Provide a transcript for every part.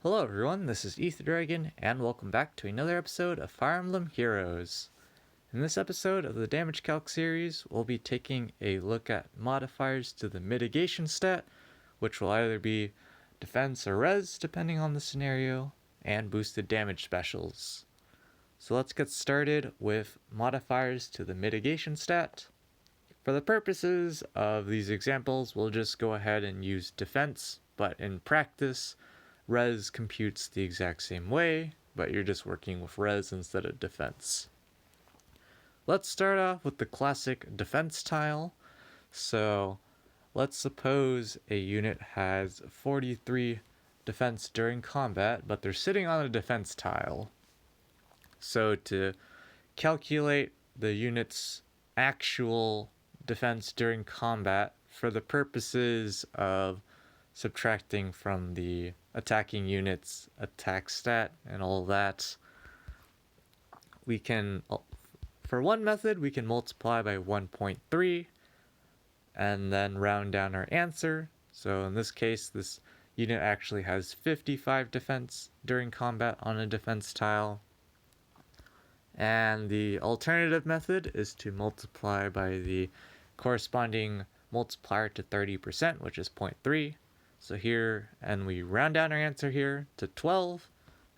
Hello everyone, this is Ether Dragon, and welcome back to another episode of Fire Emblem Heroes. In this episode of the Damage Calc series, we'll be taking a look at modifiers to the mitigation stat, which will either be defense or res, depending on the scenario, and boosted damage specials. So let's get started with modifiers to the mitigation stat. For the purposes of these examples, we'll just go ahead and use defense, but in practice, res computes the exact same way, but you're just working with res instead of defense. Let's start off with the classic defense tile. So let's suppose a unit has 43 defense during combat, but they're sitting on a defense tile. So to calculate the unit's actual defense during combat for the purposes of subtracting from the attacking unit's attack stat and all that, we can, for one method, we can multiply by 1.3 and then round down our answer. So in this case, this unit actually has 55 defense during combat on a defense tile. And the alternative method is to multiply by the corresponding multiplier to 30%, which is 0.3. So here, and we round down our answer here to 12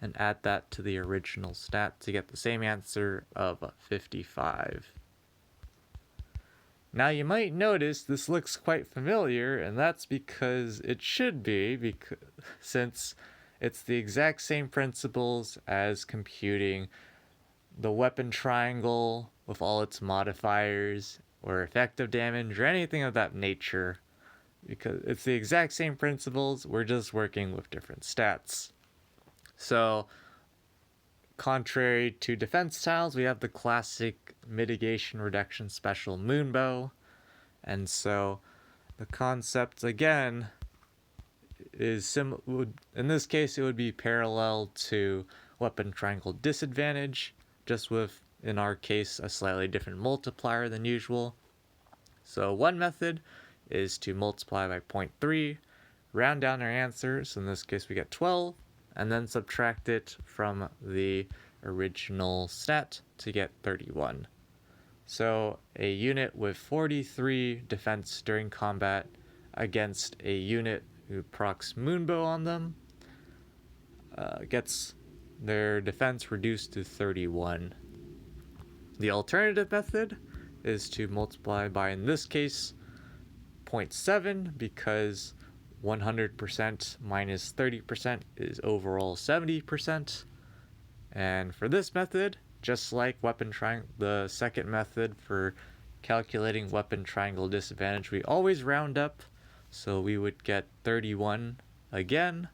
and add that to the original stat to get the same answer of 55. Now you might notice this looks quite familiar, and that's because it should be, since it's the exact same principles as computing the weapon triangle with all its modifiers or effective damage or anything of that nature. Because it's the exact same principles, we're just working with different stats. So, contrary to defense tiles, we have the classic Mitigation Reduction special Moonbow. And so, the concept, again, is in this case, it would be parallel to Weapon Triangle Disadvantage, just with, in our case, a slightly different multiplier than usual. So, one method is to multiply by 0.3, round down our answer, so in this case we get 12, and then subtract it from the original stat to get 31. So a unit with 43 defense during combat against a unit who procs Moonbow on them gets their defense reduced to 31. The alternative method is to multiply by, in this case, 0.7, because 100% minus 30% is overall 70%. And for this method, just like the second method for calculating weapon triangle disadvantage, we always round up, so we would get 31 again,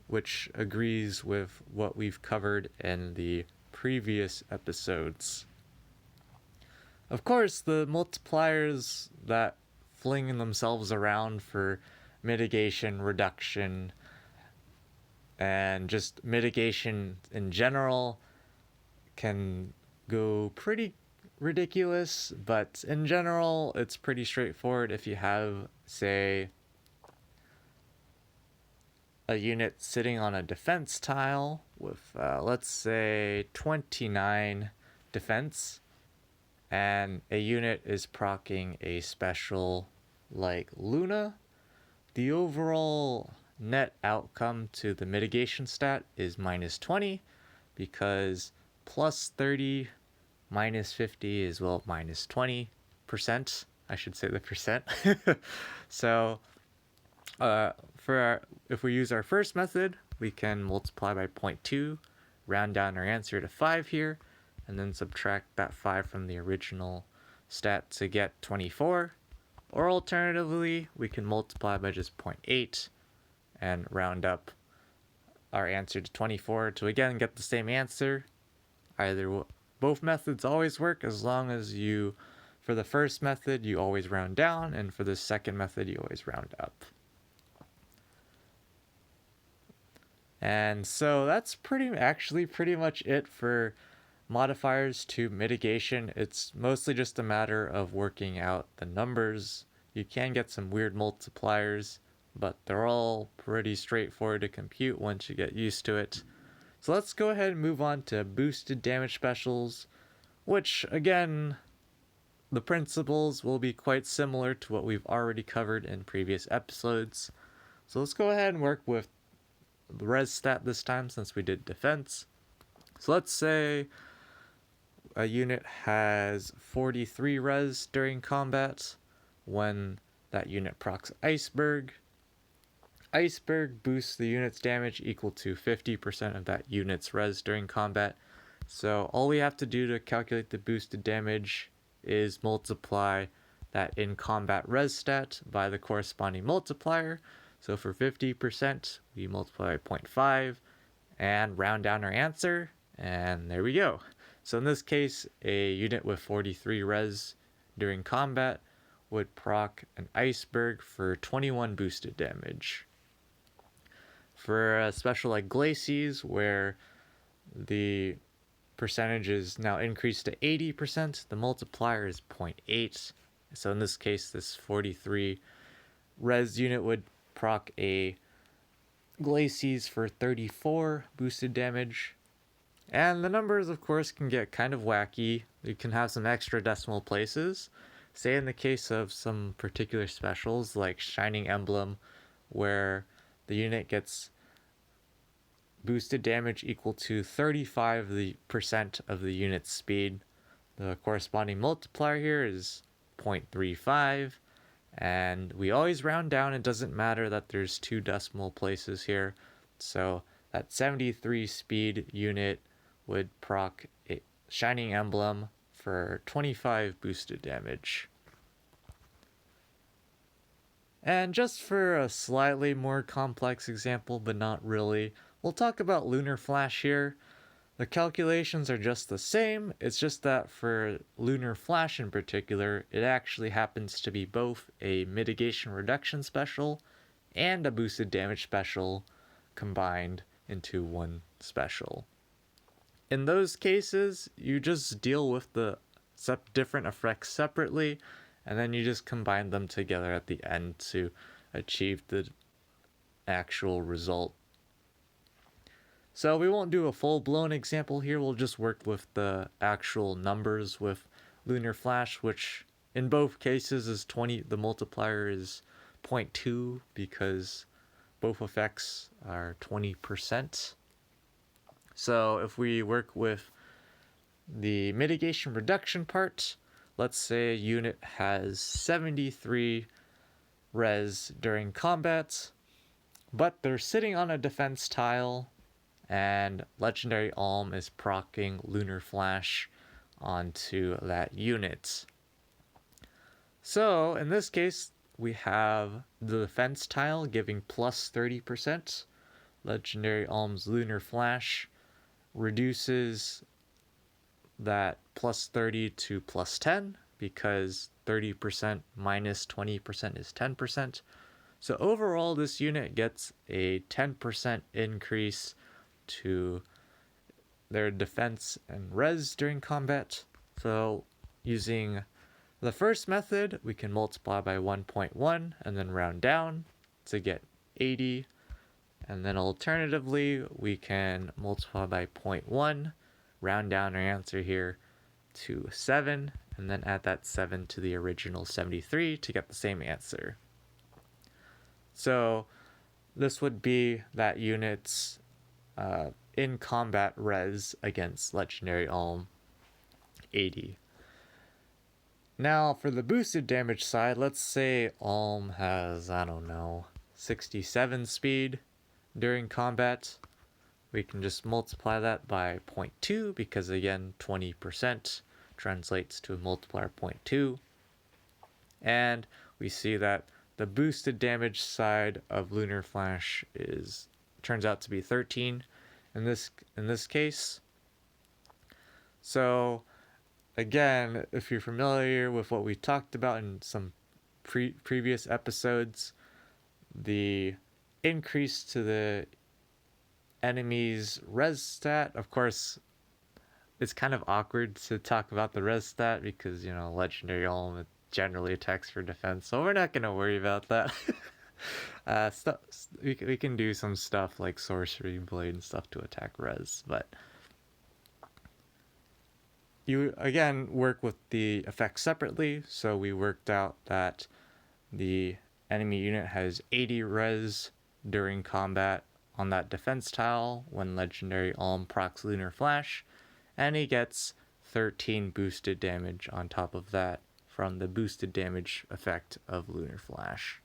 which agrees with what we've covered in the previous episodes. Of course, the multipliers that flinging themselves around for mitigation reduction and just mitigation in general can go pretty ridiculous, but in general it's pretty straightforward. If you have, say, a unit sitting on a defense tile with let's say 29 defense, and a unit is proccing a special like Luna, the overall net outcome to the mitigation stat is minus 20, because plus 30 minus 50 is, well, minus 20%. I should say the percent. So if we use our first method, we can multiply by 0.2, round down our answer to 5 here, and then subtract that 5 from the original stat to get 24. Or alternatively, we can multiply by just 0.8 and round up our answer to 24 to again get the same answer. Both methods always work, as long as for the first method, you always round down, and for the second method, you always round up. And so that's pretty much it for modifiers to mitigation. It's mostly just a matter of working out the numbers. You can get some weird multipliers, but they're all pretty straightforward to compute once you get used to it. So let's go ahead and move on to boosted damage specials, which again, the principles will be quite similar to what we've already covered in previous episodes. So let's go ahead and work with the res stat this time since we did defense. So let's say a unit has 43 res during combat. When that unit procs Iceberg, Iceberg boosts the unit's damage equal to 50% of that unit's res during combat. So all we have to do to calculate the boosted damage is multiply that in combat res stat by the corresponding multiplier. So for 50%, we multiply by 0.5 and round down our answer, and there we go. So in this case, a unit with 43 res during combat would proc an Iceberg for 21 boosted damage. For a special like Glacies, where the percentage is now increased to 80%, the multiplier is 0.8. So in this case, this 43 res unit would proc a Glacies for 34 boosted damage. And the numbers, of course, can get kind of wacky. You can have some extra decimal places. Say in the case of some particular specials like Shining Emblem, where the unit gets boosted damage equal to 35% of the unit's speed. The corresponding multiplier here is 0.35, and we always round down. It doesn't matter that there's two decimal places here. So that 73 speed unit would proc a Shining Emblem for 25 boosted damage. And just for a slightly more complex example, but not really, we'll talk about Lunar Flash here. The calculations are just the same, it's just that for Lunar Flash in particular, it actually happens to be both a Mitigation Reduction special and a boosted damage special combined into one special. In those cases, you just deal with the different effects separately, and then you just combine them together at the end to achieve the actual result. So we won't do a full-blown example here, we'll just work with the actual numbers with Lunar Flash, which in both cases is 20, the multiplier is 0.2 because both effects are 20%. So if we work with the mitigation reduction part, let's say a unit has 73 res during combat, but they're sitting on a defense tile, and Legendary Alm is proccing Lunar Flash onto that unit. So in this case, we have the defense tile giving plus 30%. Legendary Alm's Lunar Flash reduces that plus 30 to plus 10 because 30% minus 20% is 10%. So overall, this unit gets a 10% increase to their defense and res during combat. So using the first method, we can multiply by 1.1 and then round down to get 80. And then alternatively, we can multiply by 0.1, round down our answer here to 7, and then add that 7 to the original 73 to get the same answer. So this would be that unit's in combat res against Legendary Alm 80. Now for the boosted damage side, let's say Alm has, 67 speed during combat. We can just multiply that by 0.2 because again 20% translates to a multiplier of 0.2. And we see that the boosted damage side of Lunar Flash turns out to be 13 in this case. So again, if you're familiar with what we talked about in some previous episodes, the increase to the enemy's res stat, of course, it's kind of awkward to talk about the res stat because, Legendary Alm generally attacks for defense, so we're not going to worry about that. Stuff we can do some stuff like sorcery blade and stuff to attack res, but you again work with the effects separately. So we worked out that the enemy unit has 80 res during combat on that defense tile when legendary Alm procs Lunar Flash, and he gets 13 boosted damage on top of that from the boosted damage effect of Lunar Flash.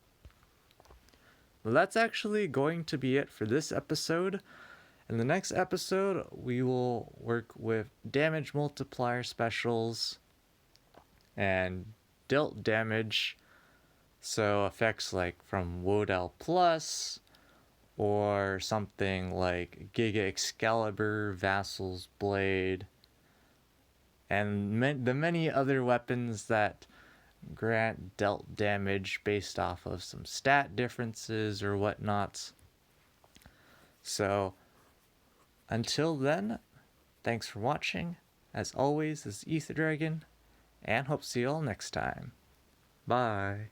Well, that's actually going to be it for this episode. In the next episode, we will work with damage multiplier specials and dealt damage. So effects like from Wodell Plus or something like Giga Excalibur, Vassal's Blade, and the many other weapons that grant dealt damage based off of some stat differences or whatnot. So until then, thanks for watching. As always, this is Ether Dragon, and hope to see you all next time. Bye.